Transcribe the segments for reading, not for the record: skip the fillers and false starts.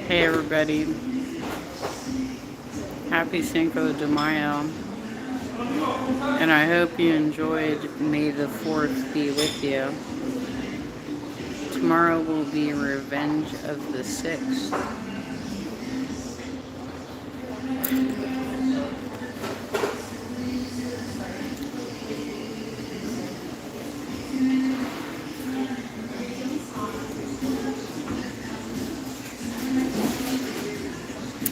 Hey everybody, happy Cinco de Mayo, and I hope you enjoyed May the 4th be with you. Tomorrow will be Revenge of the 6th.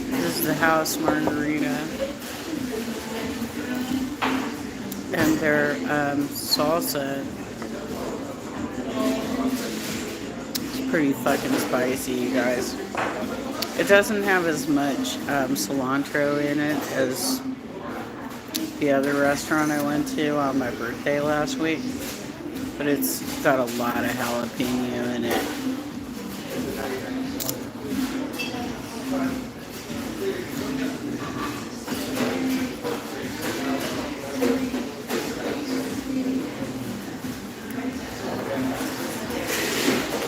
This is the house margarita, and their salsa is pretty fucking spicy, you guys. It doesn't have as much cilantro in it as the other restaurant I went to on my birthday last week, but it's got a lot of jalapeno in it.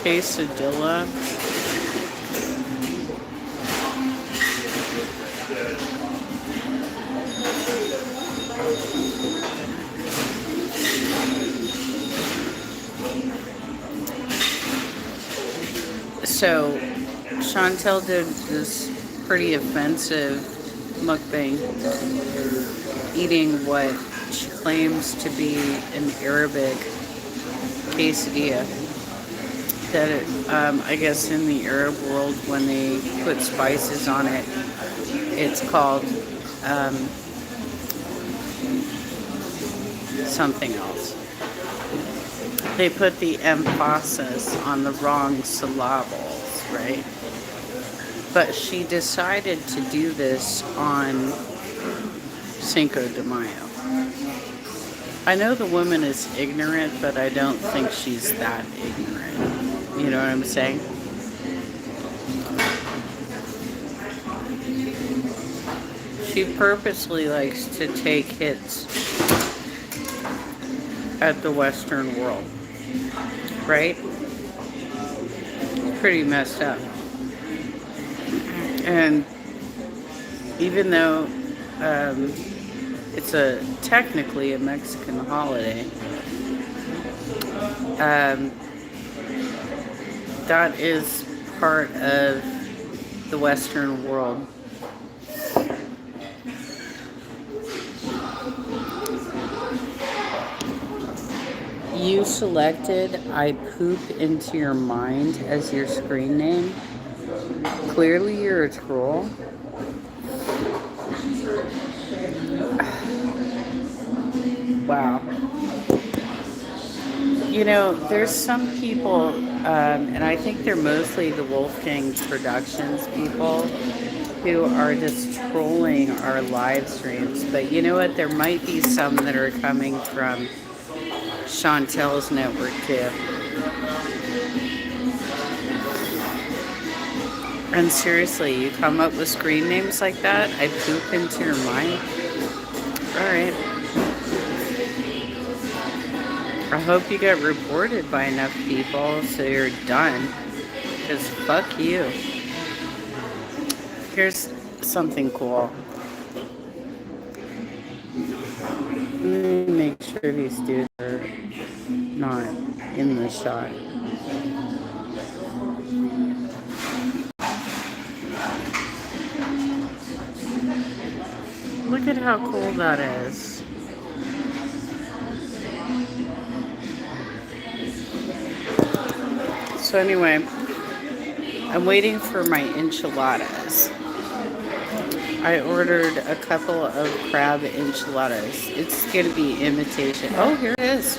Quesadilla. So, Chantel did this pretty offensive mukbang eating what she claims to be an Arabic quesadilla. That I guess in the Arab world, when they put spices on it, it's called something else. They put the emphasis on the wrong syllables, right? But she decided to do this on Cinco de Mayo. I know the woman is ignorant, but I don't think she's that ignorant. You know what I'm saying? She purposely likes to take hits at the Western world, right? Pretty messed up. And even though it's technically a Mexican holiday, that is part of the Western world. You selected I poop into your mind as your screen name. Clearly you're a troll. Wow. You know, there's some people, and I think they're mostly the Wolfgang Productions people, who are just trolling our live streams. But you know what? There might be some that are coming from Chantel's network too. And seriously, you come up with screen names like that? I poop into your mind? Alright. I hope you get reported by enough people so you're done. Because fuck you. Here's something cool. Let me make sure these dudes are not in the shot. Look at how cool that is. So anyway, I'm waiting for my enchiladas. I ordered a couple of crab enchiladas. It's going to be imitation. Oh, here it is.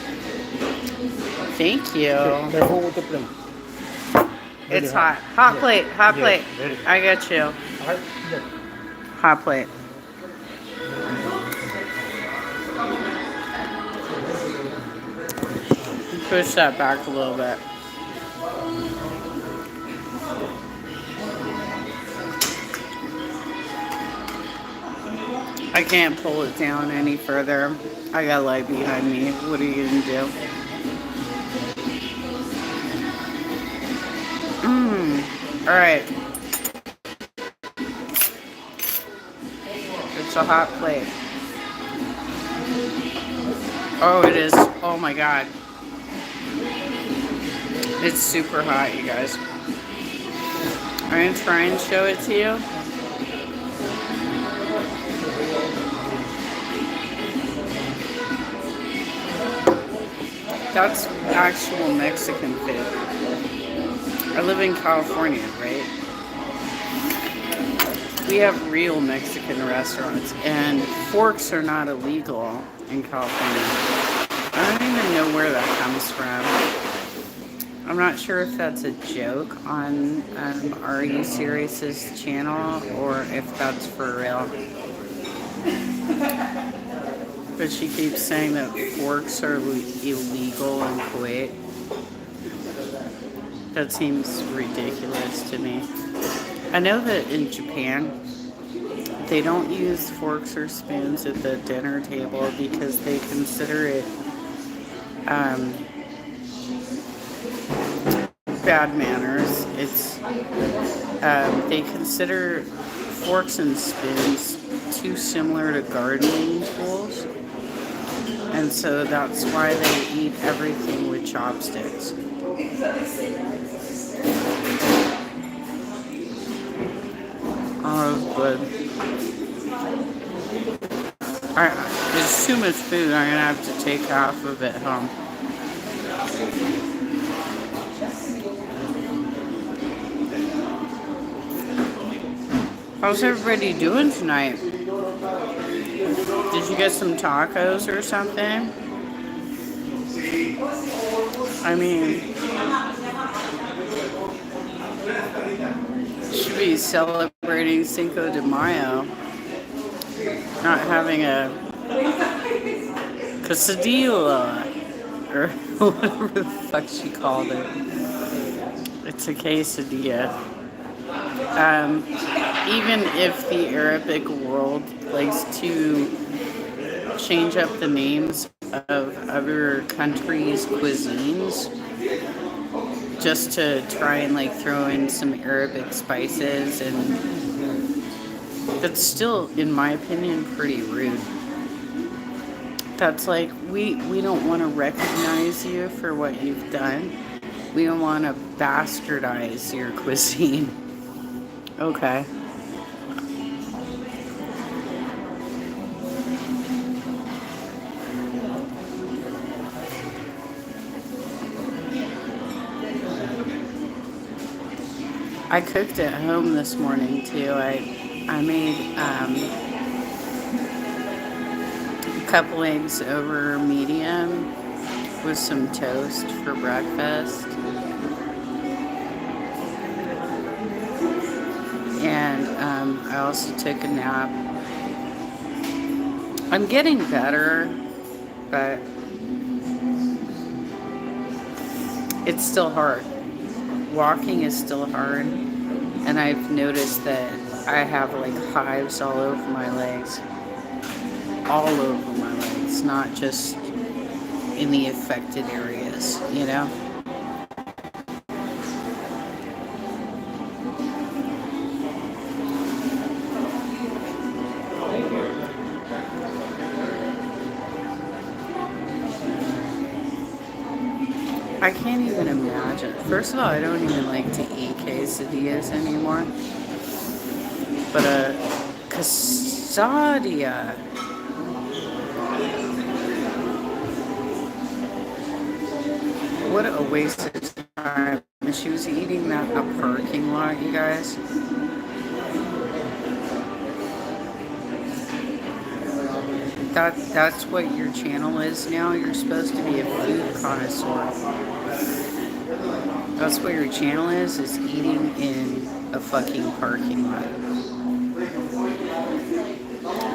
Thank you. It's hot. Hot plate. Hot plate. I got you. Hot plate. Push that back a little bit. I can't pull it down any further. I got light behind me. What are you gonna do? Alright. It's a hot plate. Oh, it is. Oh my god. It's super hot, you guys. I'm going to try and show it to you. That's actual Mexican food. I live in California, right? We have real Mexican restaurants, and forks are not illegal in California. I don't even know where that comes from. I'm not sure if that's a joke on Are You Serious's channel or if that's for real. But she keeps saying that forks are illegal in Kuwait. That seems ridiculous to me. I know that in Japan, they don't use forks or spoons at the dinner table because they consider it bad manners. It's they consider forks and spoons too similar to gardening tools, and so that's why they eat everything with chopsticks. Oh, good. It's too much food. I'm gonna have to take half of it home. How's everybody doing tonight? Did you get some tacos or something? I mean, should be celebrating Cinco de Mayo. Not having a quesadilla or whatever the fuck she called it. It's a quesadilla. Even if the Arabic world likes to change up the names of other countries' cuisines just to try and like throw in some Arabic spices, and that's still, in my opinion, pretty rude. That's like, we don't want to recognize you for what you've done. We don't want to bastardize your cuisine. Okay. I cooked at home this morning too. I made a couple eggs over medium with some toast for breakfast. And I also took a nap. I'm getting better, but it's still hard. Walking is still hard, and I've noticed that I have like hives all over my legs. All over my legs, not just in the affected areas, you know? I can't even imagine. First of all, I don't even like to eat quesadillas anymore. But a quesadilla. What a waste of time. And she was eating that in a parking lot, you guys. That's what your channel is now. You're supposed to be a food connoisseur. That's what your channel is eating in a fucking parking lot.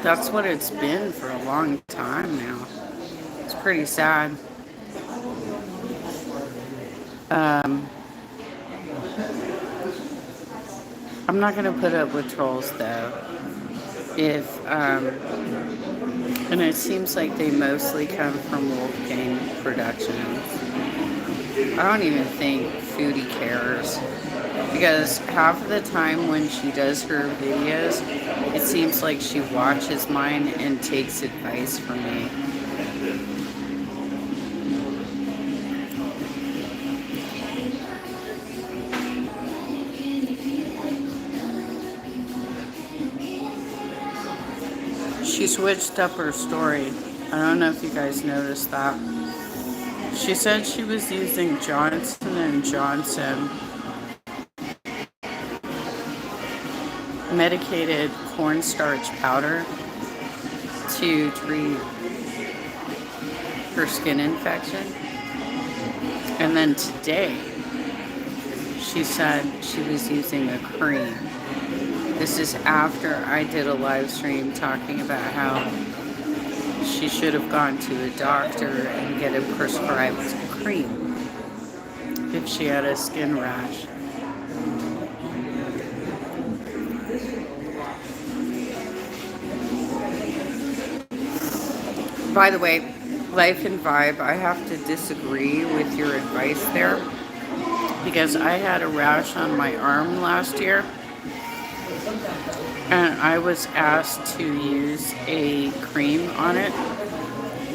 That's what it's been for a long time now. It's pretty sad. I'm not gonna put up with trolls though. And it seems like they mostly come from Wolfgang Productions. I don't even think Foodie cares. Because half of the time when she does her videos, it seems like she watches mine and takes advice from me. She switched up her story. I don't know if you guys noticed that. She said she was using Johnson & Johnson medicated cornstarch powder to treat her skin infection. And then today, she said she was using a cream. This is after I did a live stream talking about how she should have gone to a doctor and get a prescribed cream if she had a skin rash. By the way, Life and Vibe, I have to disagree with your advice there because I had a rash on my arm last year and I was asked to use a cream on it,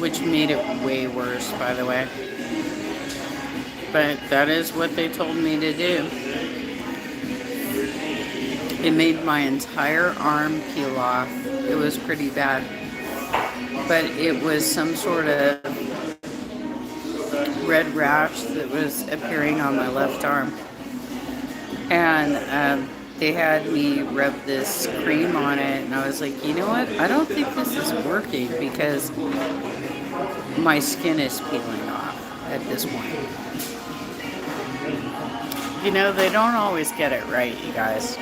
which made it way worse, by the way. But that is what they told me to do. It made my entire arm peel off. It was pretty bad. But it was some sort of red rash that was appearing on my left arm. And they had me rub this cream on it, and I was like, you know what? I don't think this is working because my skin is peeling off at this point. You know, they don't always get it right, you guys.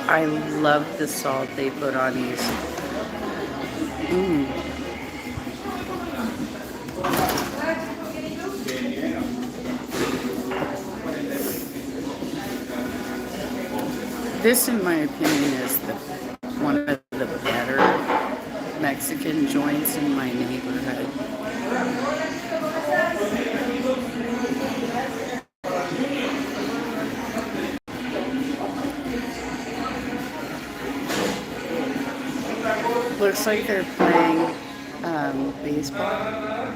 I love the salt they put on these. This, in my opinion, is one of the better Mexican joints in my neighborhood. Looks like they're playing baseball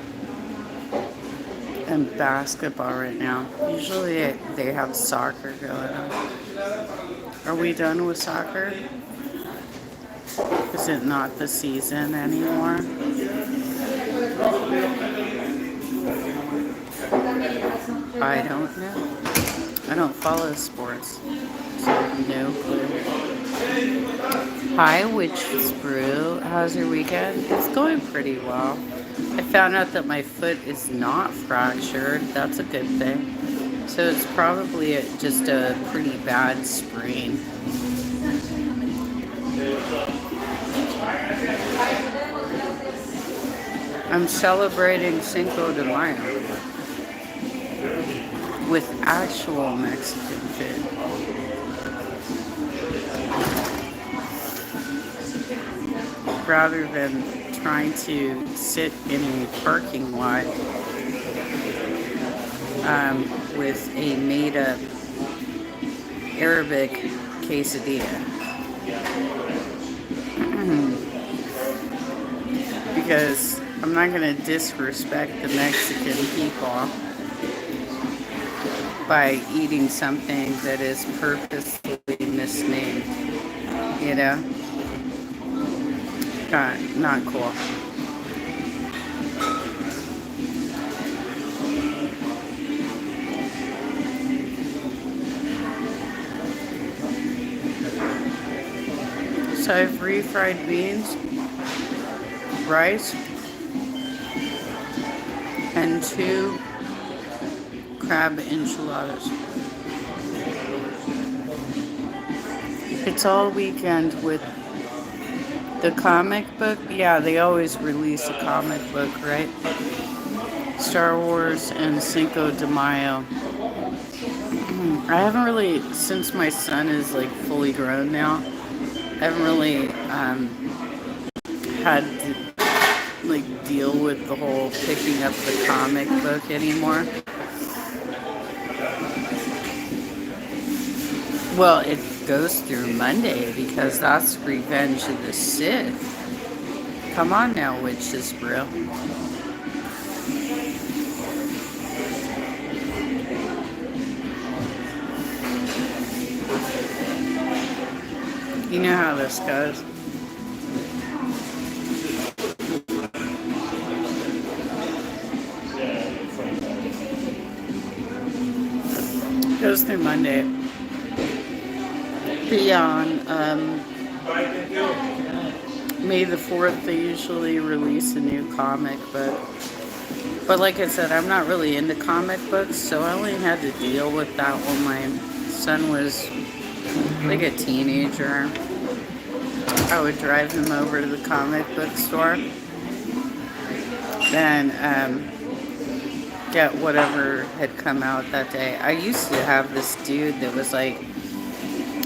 and basketball right now. Usually they have soccer going on. Are we done with soccer? Is it not the season anymore? I don't know. I don't follow sports, so I have no clue. Hi, Witch's Brew. How's your weekend? It's going pretty well. I found out that my foot is not fractured. That's a good thing. So it's probably just a pretty bad sprain. I'm celebrating Cinco de Mayo with actual Mexican food. Rather than trying to sit in a parking lot with a made-up Arabic quesadilla. Because I'm not going to disrespect the Mexican people by eating something that is purposely misnamed, you know? Not cool. So I have refried beans, rice, and 2 crab enchiladas. It's all weekend with the comic book. Yeah, they always release a comic book, right? Star Wars and Cinco de Mayo. I haven't really, since my son is like fully grown now, I haven't really had to like deal with the whole picking up the comic book anymore. Well, it goes through Monday because that's Revenge of the Sith. Come on now, witches brew. You know how this goes. Goes through Monday. Beyond May the 4th, they usually release a new comic book. But like I said, I'm not really into comic books, so I only had to deal with that when my son was like a teenager. I would drive him over to the comic book store, then get whatever had come out that day. I used to have this dude that was like,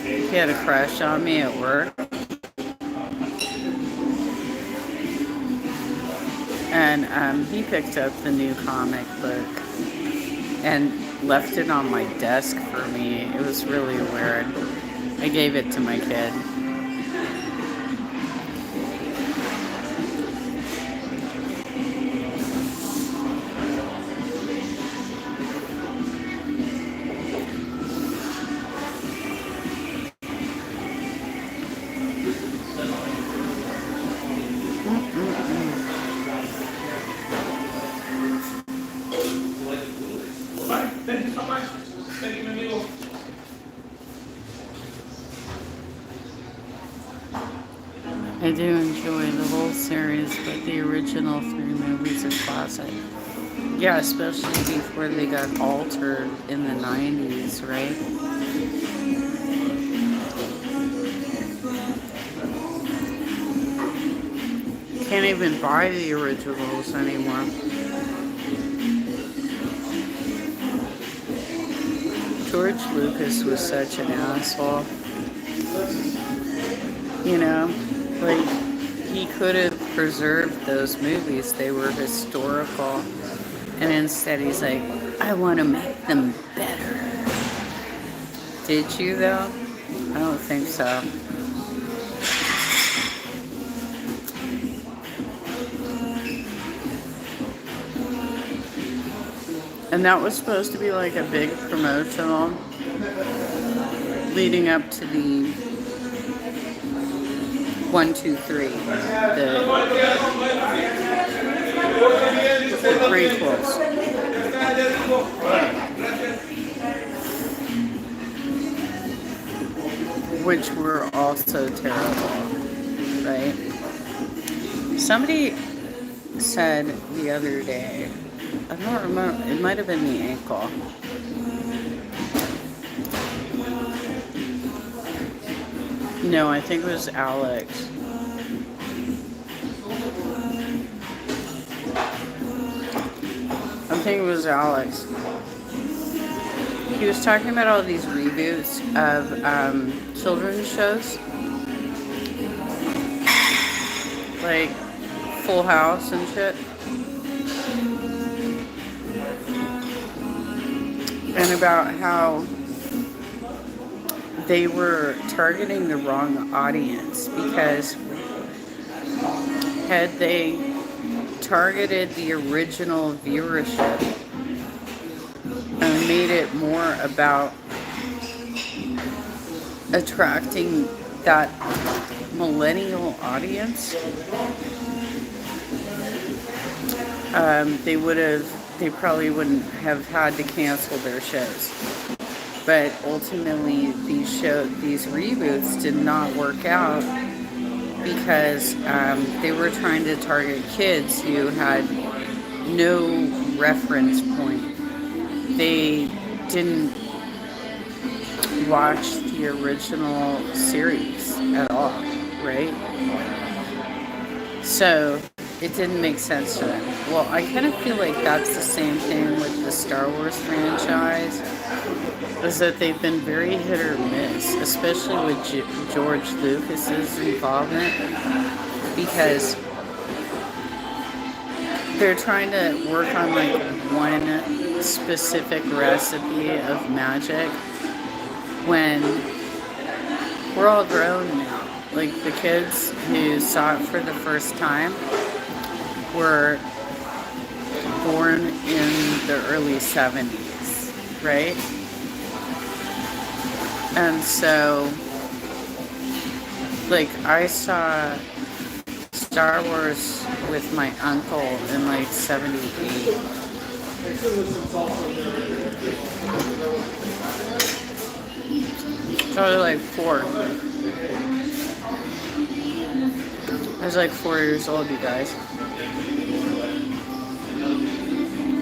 he had a crush on me at work. And he picked up the new comic book and left it on my desk for me. It was really weird. I gave it to my kid. I do enjoy the whole series, but the original 3 movies are classic. Yeah, especially before they got altered in the 90s, right? Can't even buy the originals anymore. George Lucas was such an asshole. You know? Like, he could have preserved those movies. They were historical. And instead he's like, I want to make them better. Did you, though? I don't think so. And that was supposed to be like a big promotional leading up to the 1, 2, 3, the prequels, which were also terrible, right? Somebody said the other day, I don't remember, it might have been the ankle. No, I think it was Alex. I think it was Alex. He was talking about all these reboots of children's shows. Like Full House and shit. And about how they were targeting the wrong audience, because had they targeted the original viewership and made it more about attracting that millennial audience, they probably wouldn't have had to cancel their shows. But ultimately, these reboots did not work out because they were trying to target kids who had no reference point. They didn't watch the original series at all, right? So it didn't make sense to them. Well, I kind of feel like that's the same thing with the Star Wars franchise, is that they've been very hit or miss, especially with George Lucas's involvement, because they're trying to work on like one specific recipe of magic when we're all grown now. Like the kids who saw it for the first time were born in the early 70s, right? And so, like, I saw Star Wars with my uncle in like 78. Probably like 4. I was like 4 years old, you guys.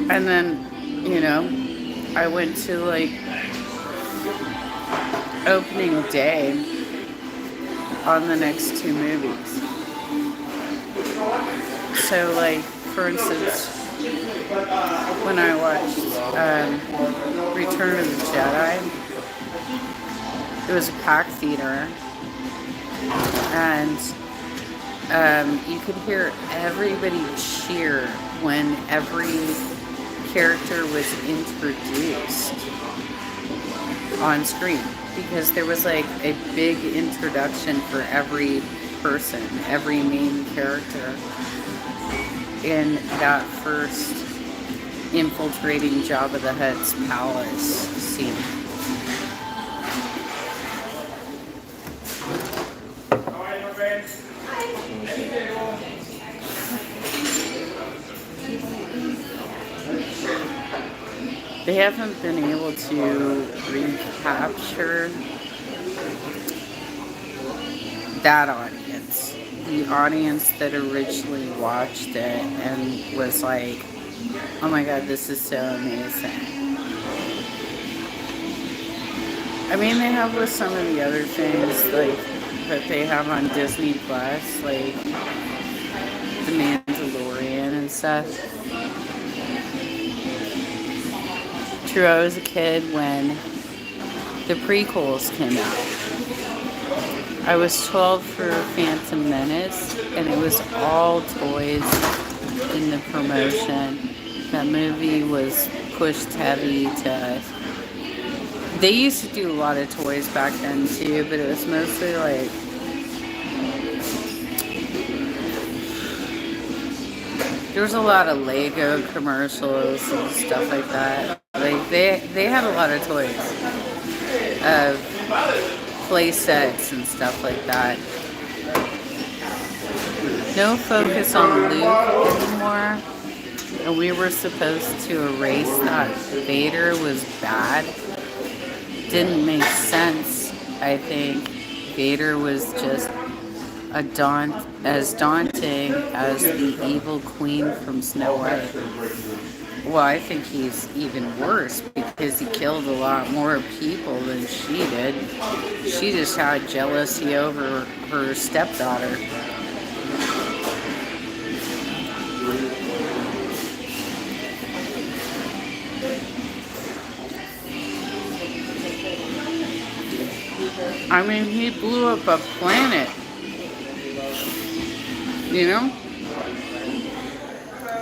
And then, you know, I went to like opening day on the next 2 movies. So, like, for instance, when I watched Return of the Jedi, it was a packed theater, and you could hear everybody cheer when every character was introduced on screen, because there was like a big introduction for every person, every main character in that first infiltrating Jabba the Hutt's palace scene. They haven't been able to recapture that audience. The audience that originally watched it and was like, oh my god, this is so amazing. I mean, they have with some of the other things, like, that they have on Disney Plus, like The Mandalorian and stuff. True, I was a kid when the prequels came out. I was 12 for Phantom Menace, and it was all toys in the promotion. That movie was pushed heavy to us. They used to do a lot of toys back then too, but it was mostly like there was a lot of Lego commercials and stuff like that. Like they had a lot of toys, play sets and stuff like that. No focus on Luke anymore, and we were supposed to erase that Vader was bad. Didn't make sense. I think Vader was just as daunting as the evil queen from Snow White. Well, I think he's even worse because he killed a lot more people than she did. She just had jealousy over her stepdaughter. I mean, he blew up a planet, you know,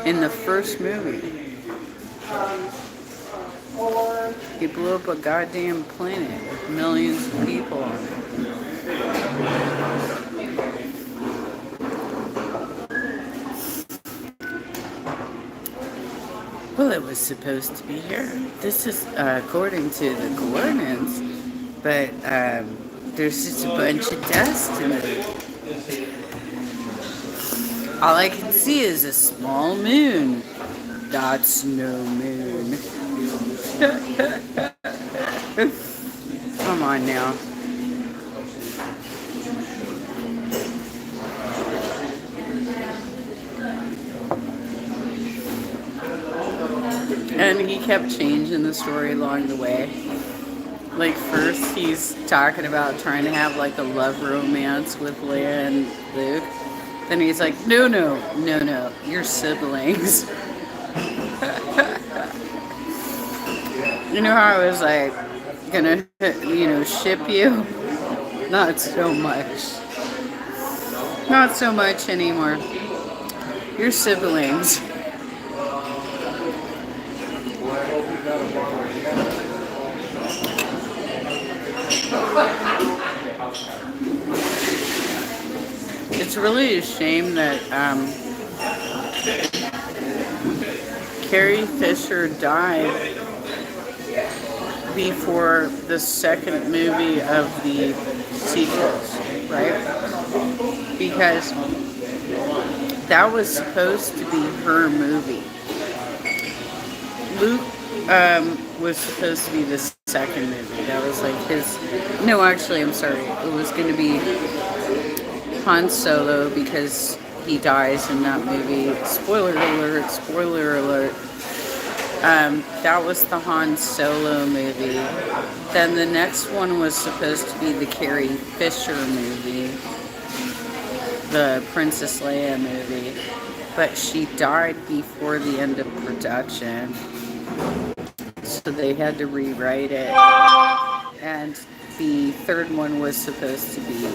in the first movie. He blew up a goddamn planet with millions of people on it. Well, it was supposed to be here. This is according to the coordinates, but there's just a bunch of dust in it. All I can see is a small moon. That's no moon. Come on now. And he kept changing the story along the way. Like, first he's talking about trying to have like a love romance with Leia and Luke. Then he's like, no, you're siblings. You know how I was like, gonna, ship you? Not so much. Not so much anymore. You're siblings. It's really a shame that Carrie Fisher died before the second movie of the sequels, right? Because that was supposed to be her movie. Luke was supposed to be the second movie. That was like his. No, actually, I'm sorry. It was going to be Han Solo because he dies in that movie. Spoiler alert! Spoiler alert! That was the Han Solo movie. Then the next one was supposed to be the Carrie Fisher movie, the Princess Leia movie. But she died before the end of production, so they had to rewrite it. And the third one was supposed to be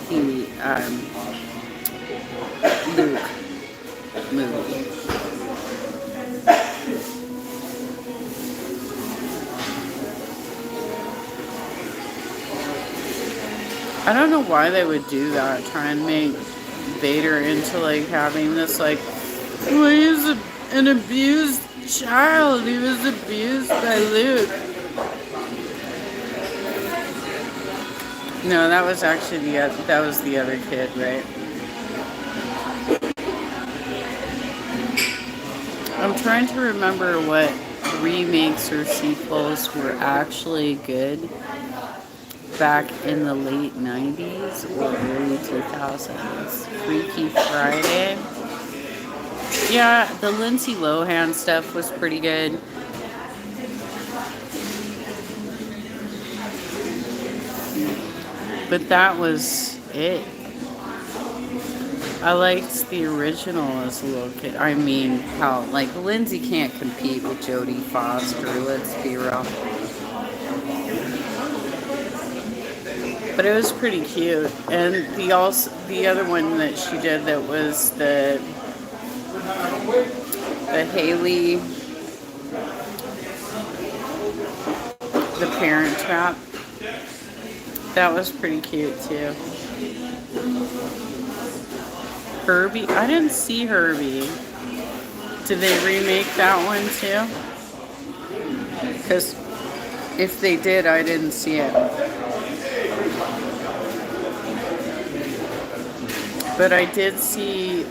the Luke movie. I don't know why they would do that, try and make Vader into like having this like, well, he's an abused child. He was abused by Luke. No, that was actually that was the other kid, right? I'm trying to remember what remakes or sequels were actually good back in the late 90s or early 2000s. Freaky Friday. Yeah, the Lindsay Lohan stuff was pretty good. But that was it. I liked the original as a little kid. I mean, how, like, Lindsay can't compete with Jodie Foster, let's be real. But it was pretty cute. And the other one that she did that was the Haley, the Parent Trap. That was pretty cute too. Herbie, I didn't see Herbie. Did they remake that one too? Because if they did, I didn't see it. But I did see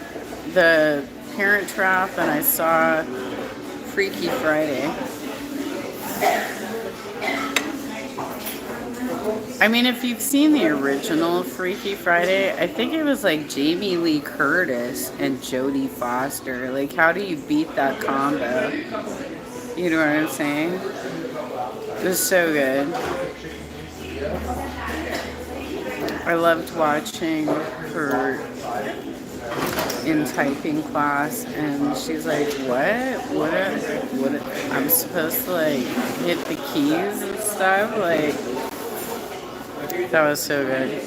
the Parent Trap and I saw Freaky Friday. I mean, if you've seen the original Freaky Friday, I think it was like Jamie Lee Curtis and Jodie Foster. Like, how do you beat that combo? You know what I'm saying? It was so good. I loved watching her in typing class, and she's like, what, I'm supposed to like hit the keys and stuff, like, that was so good.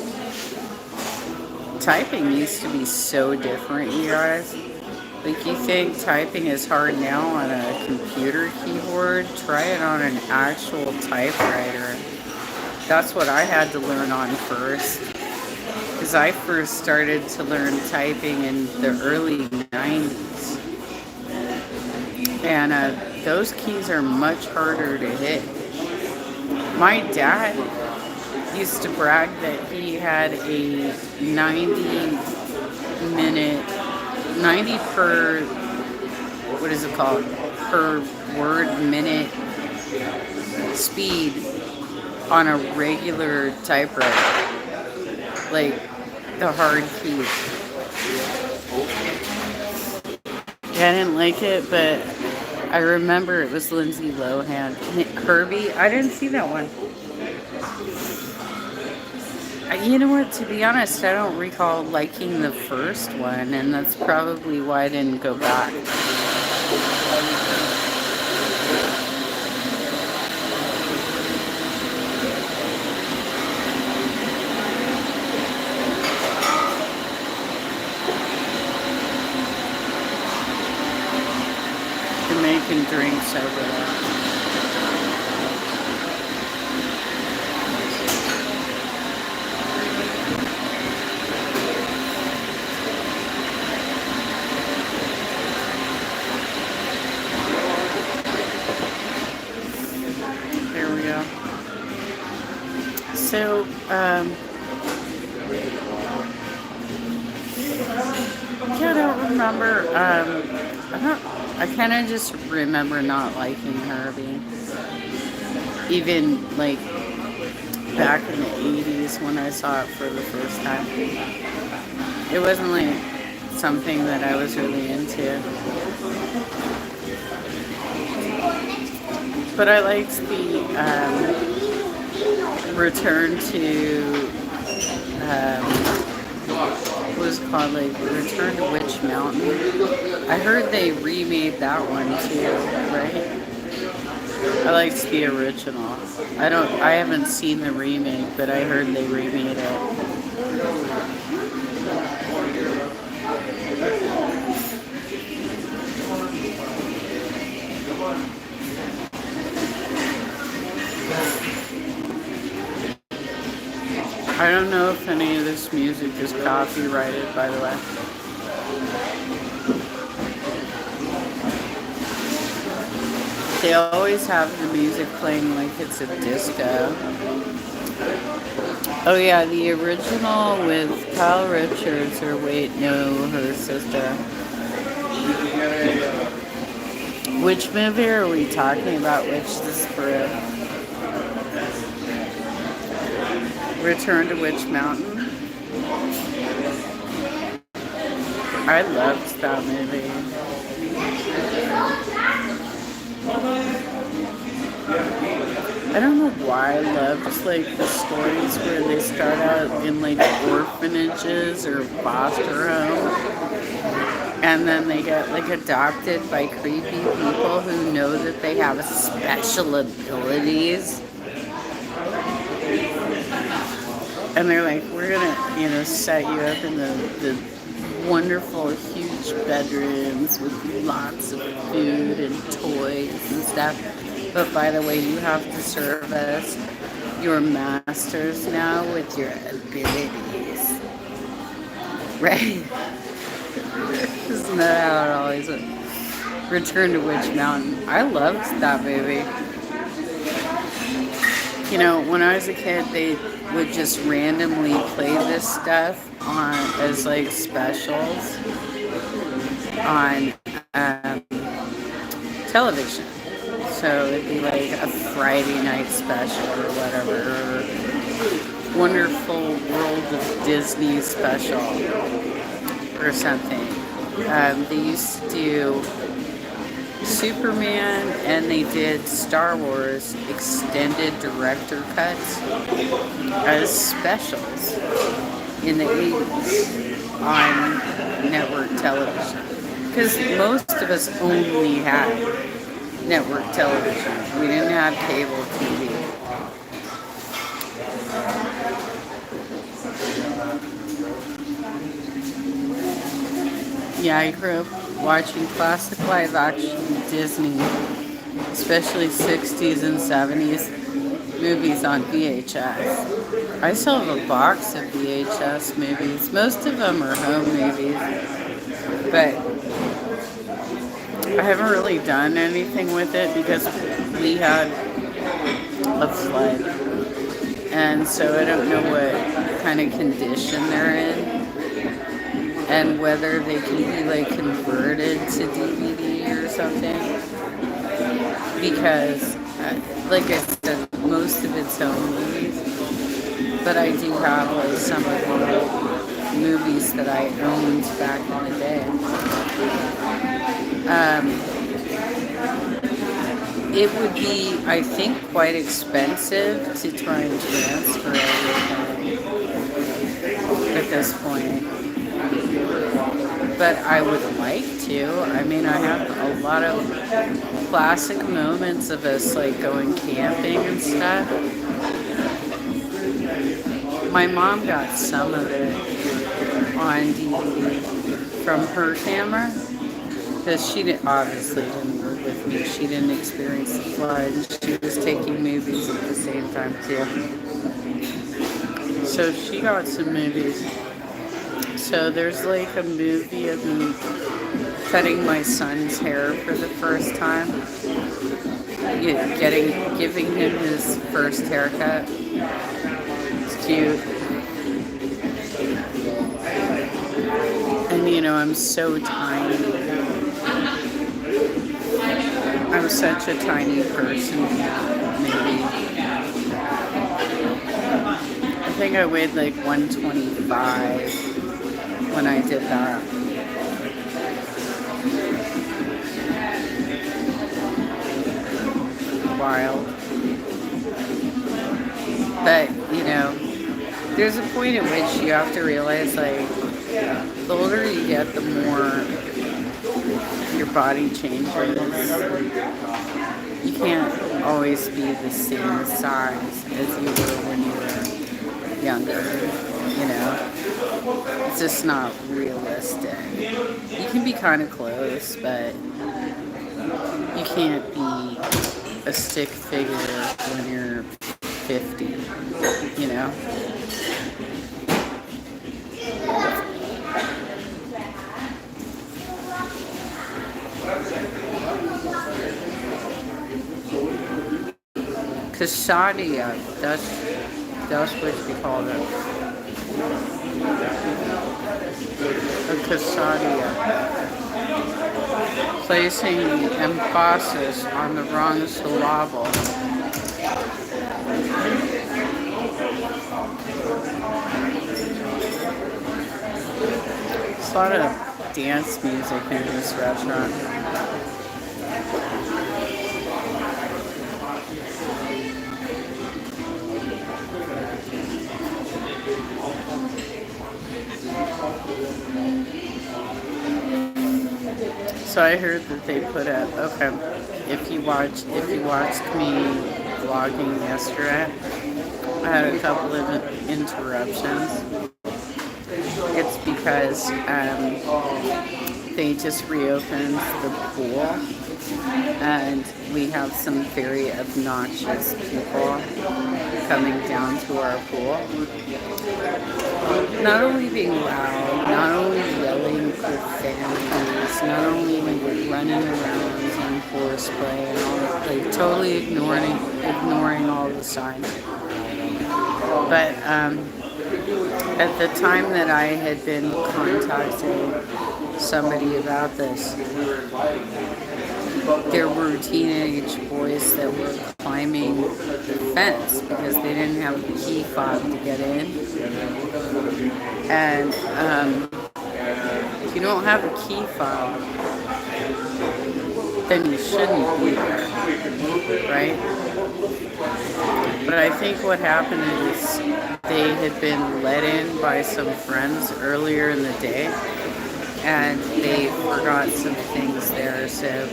Typing used to be so different, you guys. Like, you think typing is hard now on a computer keyboard? Try it on an actual typewriter. That's what I had to learn on first. Because I first started to learn typing in the early 90s. And those keys are much harder to hit. My dad used to brag that he had a 90 per, what is it called? Per word minute speed on a regular typewriter. Like the hard key. Yeah, I didn't like it, but I remember it was Lindsay Lohan. Herbie, I didn't see that one. You know what, to be honest, I don't recall liking the first one, and that's probably why I didn't go back. They're making drinks over there. Yeah, I don't remember. I don't. I kind of just remember not liking Herbie, even like back in the '80s when I saw it for the first time. It wasn't like something that I was really into, but I liked the return to what was it called, like Return to Witch Mountain. I heard they remade that one too, right? I liked the original. I haven't seen the remake, but I heard they remade it. I don't know if any of this music is copyrighted, by the way. They always have the music playing like it's a disco. Oh yeah, the original with Kyle Richards, or wait, no, her sister. Which movie are we talking about? Which this for? Return to Witch Mountain. I loved that movie. I don't know why I loved like the stories where they start out in like orphanages or foster homes, and then they get like adopted by creepy people who know that they have special abilities. And they're like, we're gonna, set you up in the wonderful, huge bedrooms with lots of food and toys and stuff. But by the way, you have to serve us your masters now with your abilities. Right? Isn't that how it always went? Return to Witch Mountain. I loved that movie. When I was a kid, they would just randomly play this stuff on as like specials on television. So it'd be like a Friday night special or whatever, or Wonderful World of Disney special or something. They used to do Superman, and they did Star Wars extended director cuts as specials in the 80s on network television. Because most of us only had network television. We didn't have cable TV. Yeah, I grew up watching classic live action Disney, especially 60s and 70s movies on VHS. I still have a box of VHS movies. Most of them are home movies, but I haven't really done anything with it because we had a flood, and so I don't know what kind of condition they're in. And whether they can be like converted to DVD or something, because like I said, most of it's home movies, but I do have like some of the movies that I owned back in the day. It would be, I think, quite expensive to try and transfer everything at this point. But I would like to. I mean, I have a lot of classic moments of us like going camping and stuff. My mom got some of it on DVD from her camera, because she obviously didn't work with me. She didn't experience the flood. She was taking movies at the same time too. So she got some movies. So there's like a movie of me cutting my son's hair for the first time, giving him his first haircut. It's cute. And I'm so tiny. I'm such a tiny person. Maybe. I think I weighed like 125 when I did that. Wild. But, there's a point at which you have to realize, like, the older you get, the more your body changes. You can't always be the same size as you were when you were younger, It's just not realistic. You can be kind of close, but you can't be a stick figure when you're 50, Casadia, that's what we call it. A Casadia. Placing emphasis on the wrong syllable. There's a lot of dance music in this restaurant. So I heard that they put up. Okay, if you watched me vlogging yesterday, I had a couple of interruptions. It's because they just reopened the pool, and we have some very obnoxious people coming down to our pool. Not only being loud, not only yelling profanities, not only running around in horseplay and all that, like totally ignoring all the signs. But at the time that I had been contacting somebody about this, there were teenage boys that were climbing the fence because they didn't have a key fob to get in. And if you don't have a key fob, then you shouldn't be there, right? But I think what happened is they had been let in by some friends earlier in the day, and they forgot some things there. So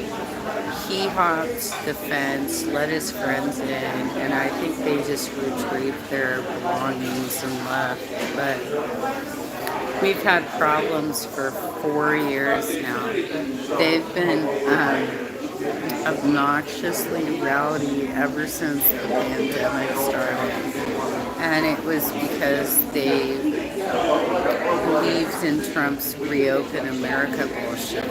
he hopped the fence, let his friends in, and I think they just retrieved their belongings and left. But we've had problems for 4 years now. They've been obnoxiously rowdy ever since the pandemic started. And it was because they believed in Trump's Reopen America bullshit,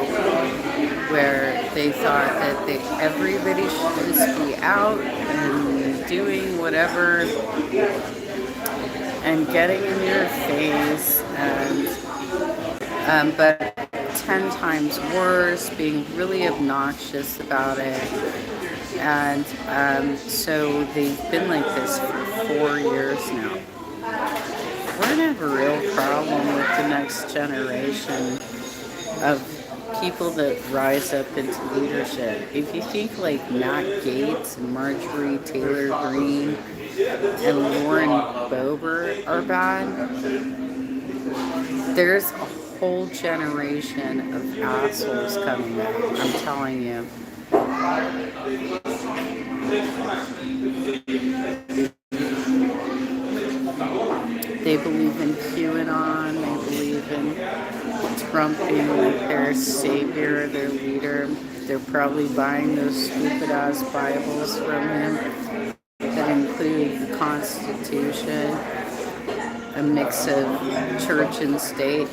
where they thought that everybody should just be out and doing whatever and getting in your face, and but 10 times worse, being really obnoxious about it. And so they've been like this for 4 years now. We're going to have a real problem with the next generation of people that rise up into leadership. If you think like Matt Gaetz and Marjorie Taylor Greene and Lauren Boebert are bad, there's a whole generation of assholes coming up, I'm telling you. They believe in QAnon, they believe in Trump being like their savior, their leader. They're probably buying those stupid ass Bibles from him that include the Constitution, a mix of church and state.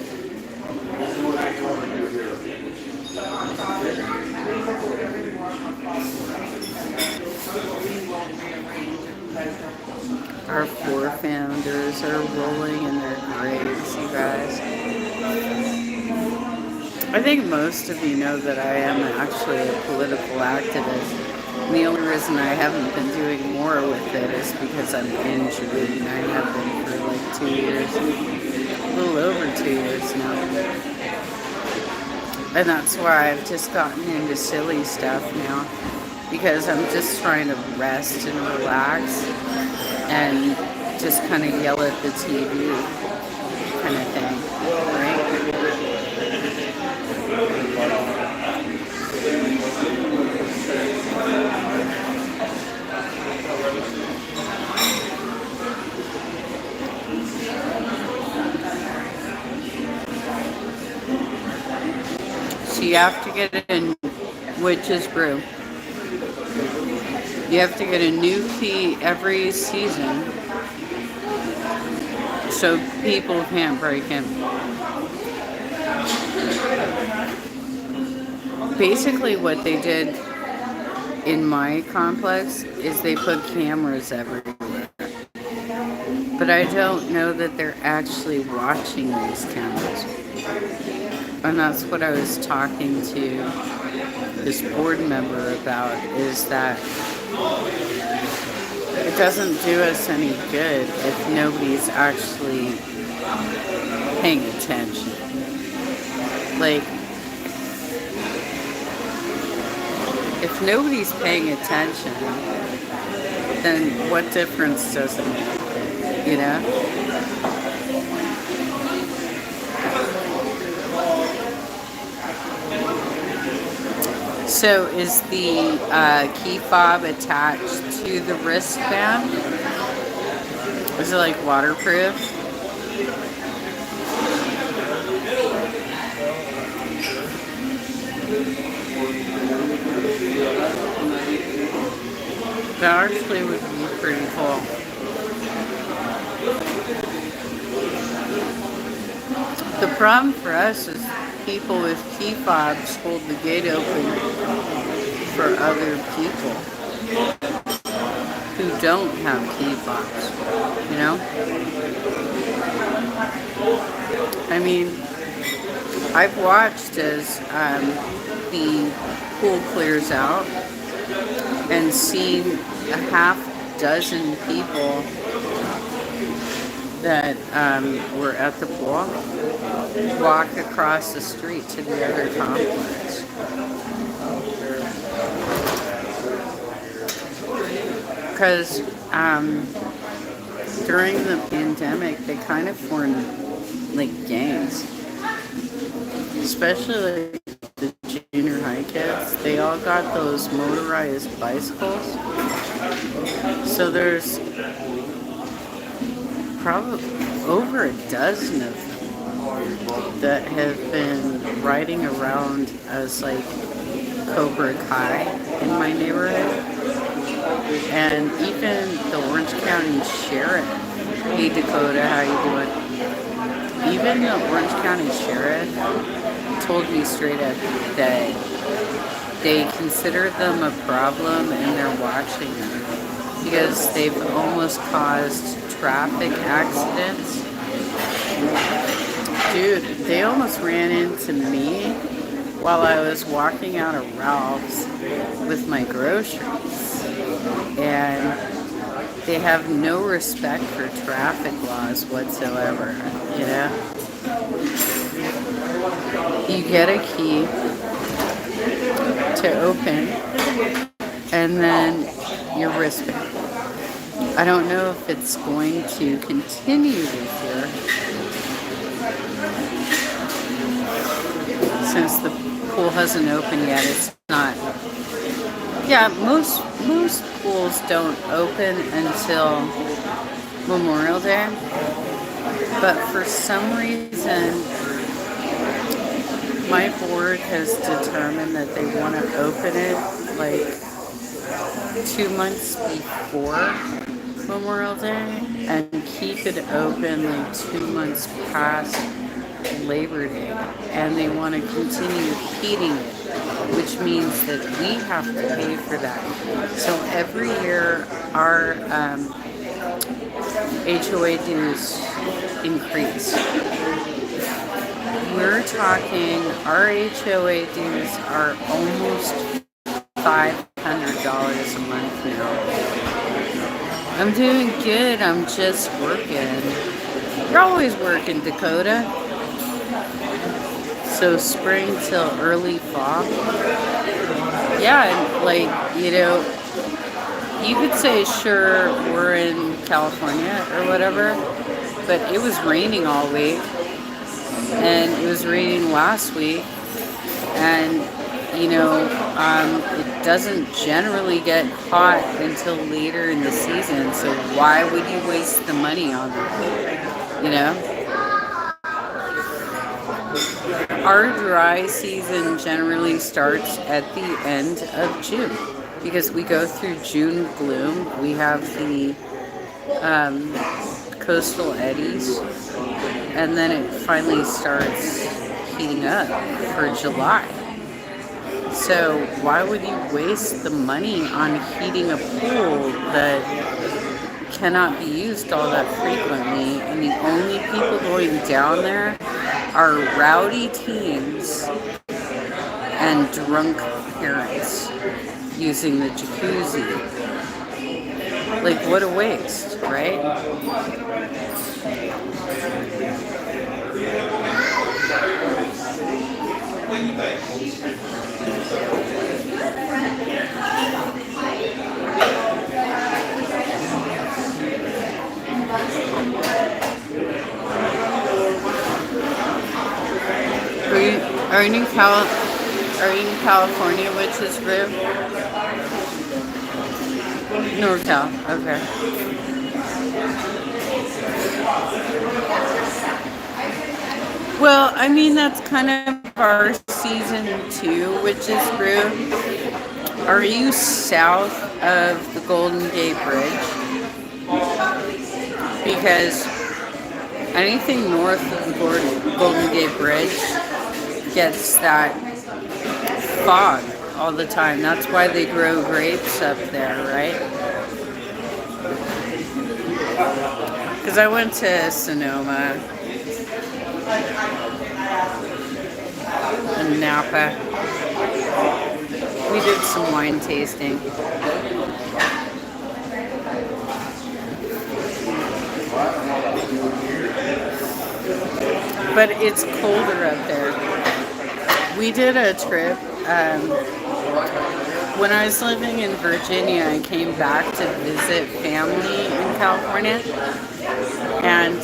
Our forefathers are rolling in their graves, you guys. I think most of you know that I am actually a political activist. And the only reason I haven't been doing more with it is because I'm injured, and I have been for like 2 years, a little over 2 years now. And that's why I've just gotten into silly stuff now, because I'm just trying to rest and relax and just kind of yell at the TV kind of thing, right? So you have to get a witch's brew. You have to get a new key every season so people can't break in. Basically what they did in my complex is they put cameras everywhere. But I don't know that they're actually watching these cameras. And that's what I was talking to this board member about, is that it doesn't do us any good if nobody's actually paying attention. Like, if nobody's paying attention, then what difference does it make? You know? So is the key fob attached to the wristband? Is it like waterproof? That actually would be pretty cool. The problem for us is people with key fobs hold the gate open for other people who don't have key fobs, you know? I mean, I've watched as the pool clears out and seen a half dozen people that were at the pool walk across the street to the other complex. Because during the pandemic, they kind of formed like gangs, especially like the junior high kids. They all got those motorized bicycles. So there's probably over a dozen of them that have been riding around as like Cobra Kai in my neighborhood. And even the Orange County Sheriff, hey Dakota, how you doing? Even the Orange County Sheriff told me straight up that they consider them a problem and they're watching them because they've almost caused traffic accidents. Dude, they almost ran into me while I was walking out of Ralph's with my groceries. And they have no respect for traffic laws whatsoever, you know? You get a key to open and then your wristband. I don't know if it's going to continue this year since the pool hasn't opened yet. It's not. Yeah, most pools don't open until Memorial Day, but for some reason my board has determined that they want to open it like 2 months before Memorial Day and keep it open like 2 months past Labor Day, and they want to continue heating it, which means that we have to pay for that. So every year our HOA dues increase. We're talking, our HOA dues are almost $500 a month now. I'm doing good. I'm just working. You're always working, Dakota. So spring till early fall. Yeah, and like, you could say, sure, we're in California or whatever, but it was raining all week, and it was raining last week, and it doesn't generally get hot until later in the season, so why would you waste the money on it? Our dry season generally starts at the end of June because we go through June gloom. We have the coastal eddies, and then it finally starts heating up for July. So why would you waste the money on heating a pool that cannot be used all that frequently? And the only people going down there are rowdy teens and drunk parents using the jacuzzi. Like, what a waste, right? Are you in California, which is Brew? NorCal, okay. Well, I mean, that's kind of our season too, which is Brew. Are you south of the Golden Gate Bridge? Because anything north of the Golden Gate Bridge gets that fog all the time. That's why they grow grapes up there, right? Because I went to Sonoma and Napa. We did some wine tasting. But it's colder up there. We did a trip. When I was living in Virginia, I came back to visit family in California. And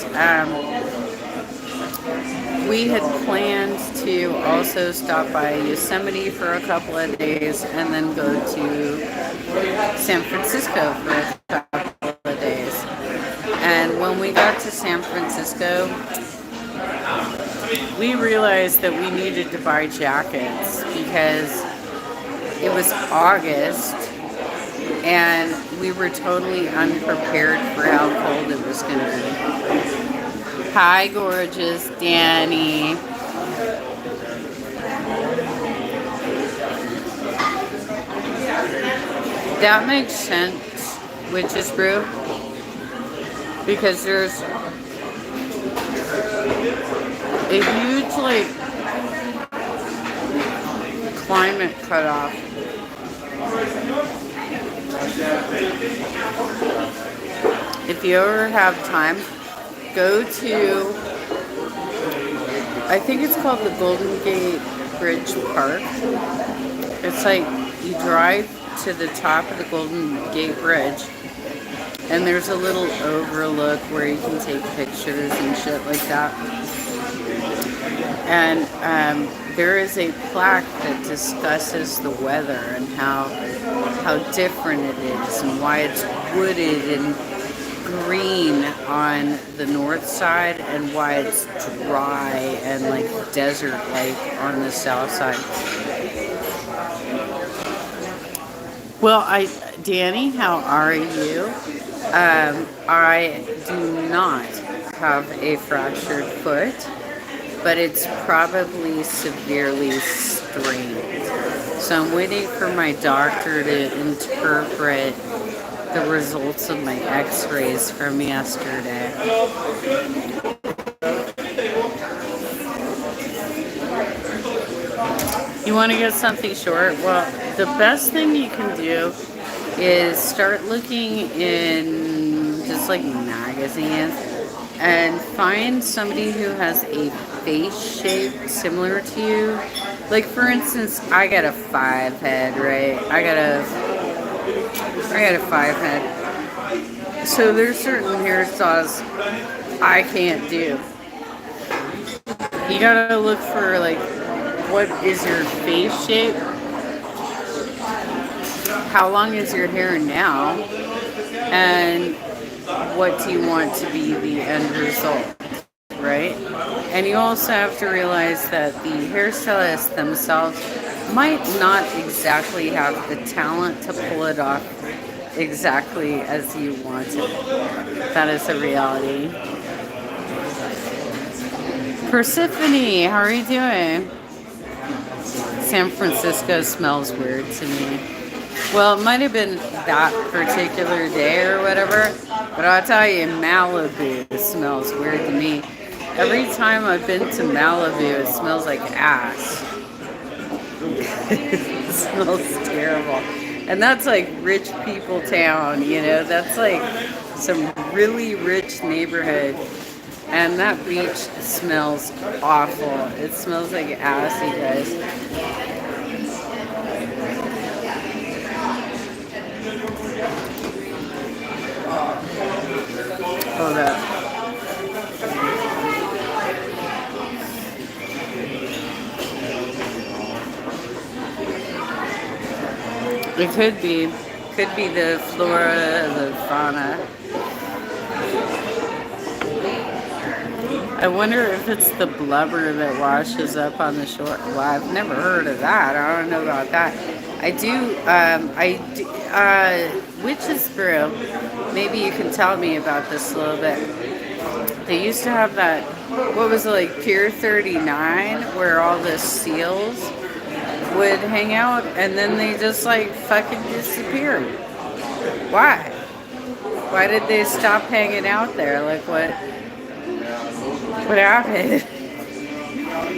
we had planned to also stop by Yosemite for a couple of days and then go to San Francisco for a couple of days. And when we got to San Francisco, we realized that we needed to buy jackets because it was August and we were totally unprepared for how cold it was going to be. Hi, gorgeous Danny. That makes sense, Witch's Brew, because there's a huge, climate cutoff. If you ever have time, go to, I think it's called the Golden Gate Bridge Park. It's like you drive to the top of the Golden Gate Bridge, and there's a little overlook where you can take pictures and shit like that. And there is a plaque that discusses the weather and how different it is and why it's wooded and green on the north side and why it's dry and desert-like on the south side. Well, Danny, how are you? I do not have a fractured foot, but it's probably severely strained. So I'm waiting for my doctor to interpret the results of my x-rays from yesterday. You want to get something short? Well, the best thing you can do is start looking in just like magazines and find somebody who has a face shape similar to you. Like for instance, I got a 5 head, right? I got a 5 head. So there's certain hairstyles I can't do. You gotta look for like what is your face shape? How long is your hair now? And what do you want to be the end result, right? And you also have to realize that the hairstylists themselves might not exactly have the talent to pull it off exactly as you want it. That is a reality. Persephone, how are you doing? San Francisco smells weird to me. Well, it might have been that particular day or whatever, but I'll tell you, Malibu smells weird to me. Every time I've been to Malibu, it smells like ass. It smells terrible. And that's like rich people town, you know? That's like some really rich neighborhood. And that beach smells awful. It smells like ass, you guys. Hold up. It could be the flora, the fauna. I wonder if it's the blubber that washes up on the shore. Well, I've never heard of that. I don't know about that. Witch's Brew. Maybe you can tell me about this a little bit. They used to have that, what was it, like Pier 39, where all the seals would hang out, and then they just like fucking disappeared. Why? Why did they stop hanging out there? Like what happened?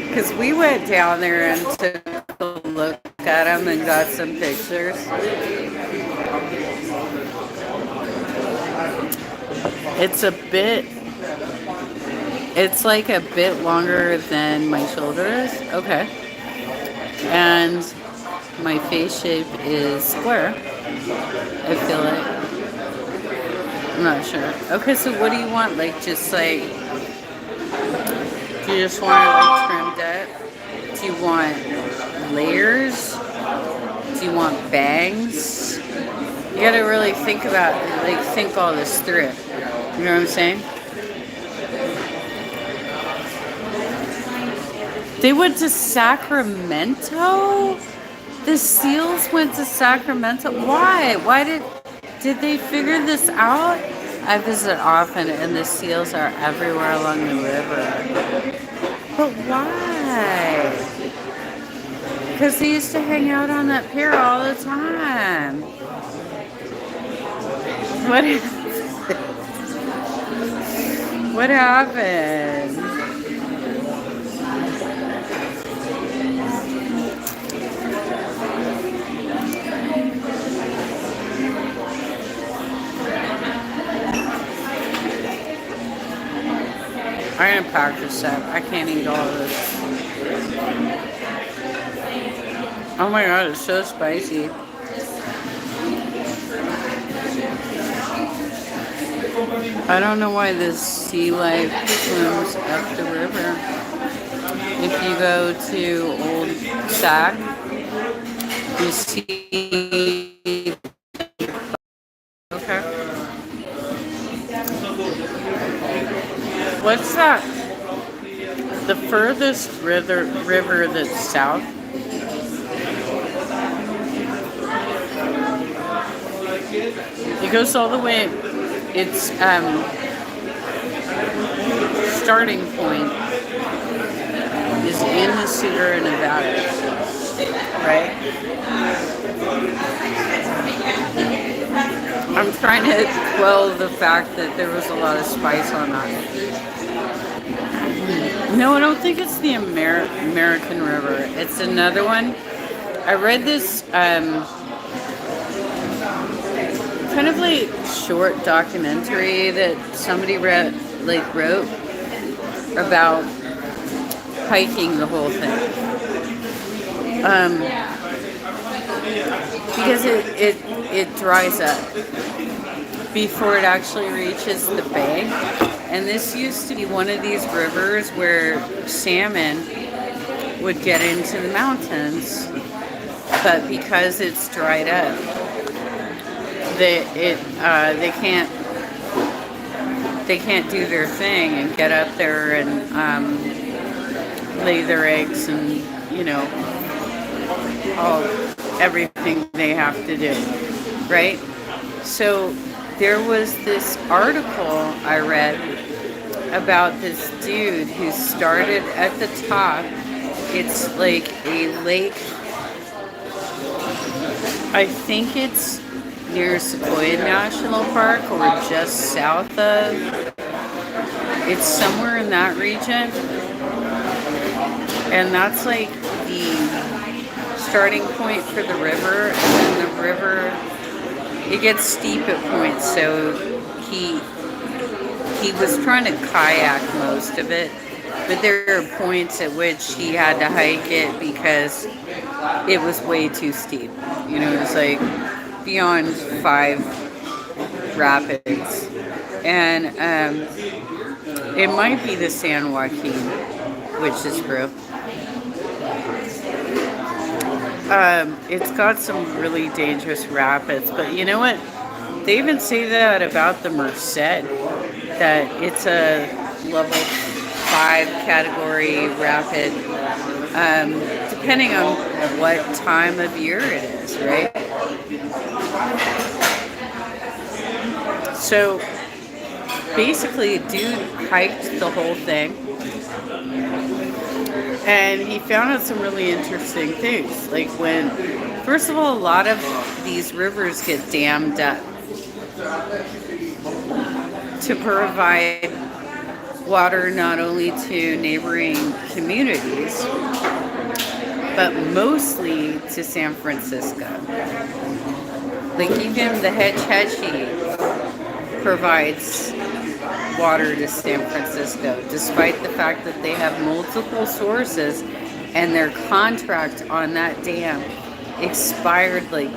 Because we went down there and took a look at them and got some pictures. It's like a bit longer than my shoulders. Okay. And my face shape is square. I feel like. I'm not sure. Okay, so what do you want? Like, just like, do you just want it like trimmed up? Do you want layers? Do you want bangs? You gotta really think all this through. You know what I'm saying? They went to Sacramento? The seals went to Sacramento? Why? Did they figure this out? I visit often and the seals are everywhere along the river. But why? Because they used to hang out on that pier all the time. What happened? I'm gonna pack this up. I can't eat all of this. Oh my god, it's so spicy. I don't know why this sea life swims up the river. If you go to Old Sac, you see. Okay. What's that? The furthest river that's south? It goes all the way. Its starting point is in the Sierra Nevada, right? I'm trying to quell the fact that there was a lot of spice on that. No, I don't think it's the American River. It's another one. I read this kind of like short documentary that somebody wrote about hiking the whole thing. Because it dries up before it actually reaches the bay. And this used to be one of these rivers where salmon would get into the mountains, but because it's dried up, they can't do their thing and get up there and lay their eggs and everything they have to do, right? So there was this article I read about this dude who started at the top. It's like a lake. I think it's near Sequoia National Park or just south of. It's somewhere in that region. And that's like the starting point for the river. And then the river, it gets steep at points. So he was trying to kayak most of it. But there are points at which he had to hike it because it was way too steep. It was like beyond 5 rapids. And it might be the San Joaquin, which is true. It's got some really dangerous rapids, but you know what? They even say that about the Merced, that it's a level 5 category rapid, depending on what time of year it is, right? So basically, a dude hiked the whole thing, and he found out some really interesting things. Like first of all, a lot of these rivers get dammed up to provide water not only to neighboring communities, but mostly to San Francisco. Like even the Hetch Hetchy provides water to San Francisco, despite the fact that they have multiple sources and their contract on that dam expired like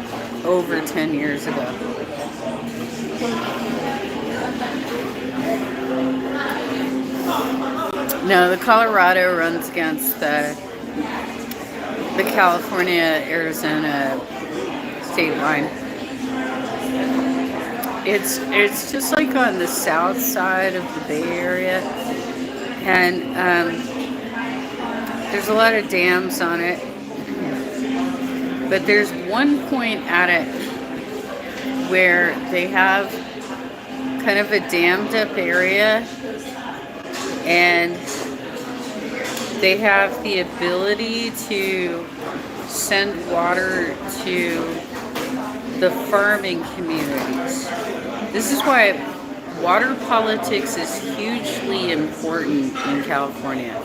over 10 years ago. No, the Colorado runs against the California-Arizona state line. It's just like on the south side of the Bay Area, and there's a lot of dams on it. But there's one point at it where they have kind of a dammed up area, and they have the ability to send water to the farming communities. This is why water politics is hugely important in California.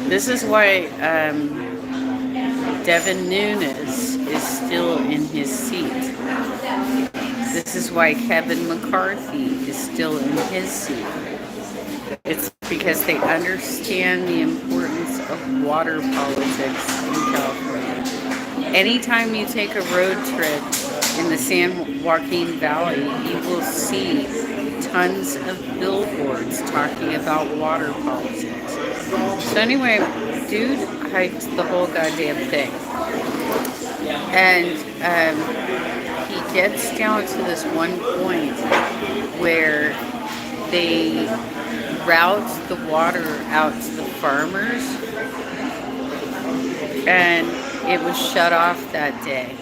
This is why Devin Nunes is still in his seat. This is why Kevin McCarthy is still in his seat. It's because they understand the importance of water politics in California. Anytime you take a road trip in the San Joaquin Valley, you will see tons of billboards talking about water politics. So anyway, dude hiked the whole goddamn thing. And he gets down to this one point where they route the water out to the farmers, and it was shut off that day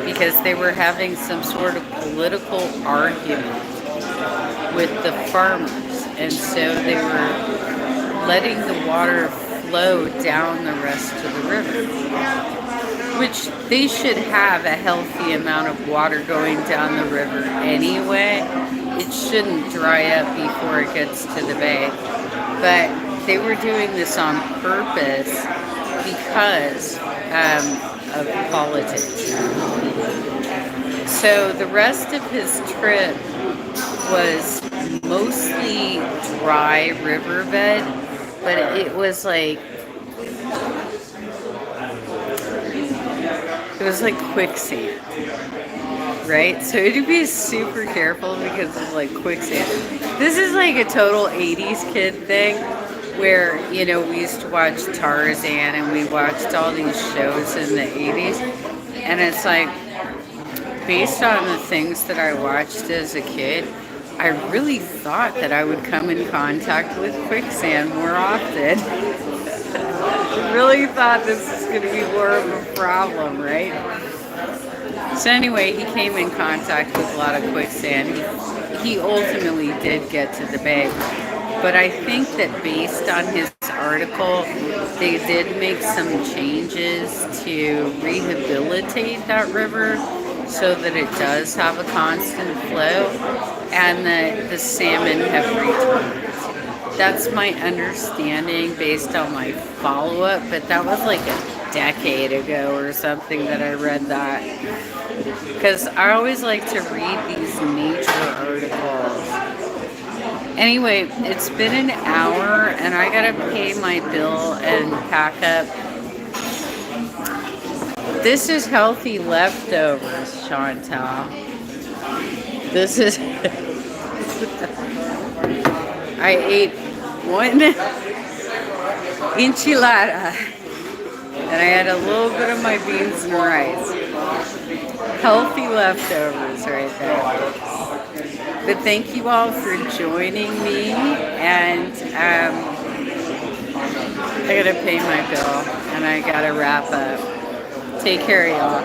because they were having some sort of political argument with the farmers, and so they were letting the water flow down the rest of the river. which they should have a healthy amount of water going down the river anyway. It shouldn't dry up before it gets to the bay. But they were doing this on purpose because of politics. So the rest of his trip was mostly dry riverbed, but it was like quicksand, right? So you'd be super careful because it's like quicksand. This is like a total 80s kid thing where, you know, we used to watch Tarzan and we watched all these shows in the 80s. And it's like, based on the things that I watched as a kid, I really thought that I would come in contact with quicksand more often. I really thought this was going to be more of a problem, right? So anyway, he came in contact with a lot of quicksand. He ultimately did get to the bay. But I think that based on his article, they did make some changes to rehabilitate that river so that it does have a constant flow, and the salmon have returned. That's my understanding based on my follow-up, but that was like a decade ago or something that I read that. Because I always like to read these nature articles. Anyway, it's been an hour and I gotta pay my bill and pack up. This is healthy leftovers, Chantal. This is... I ate one enchilada and I had a little bit of my beans and rice. Healthy leftovers right there. But thank you all for joining me, and I gotta pay my bill and I gotta wrap up. Take care, y'all.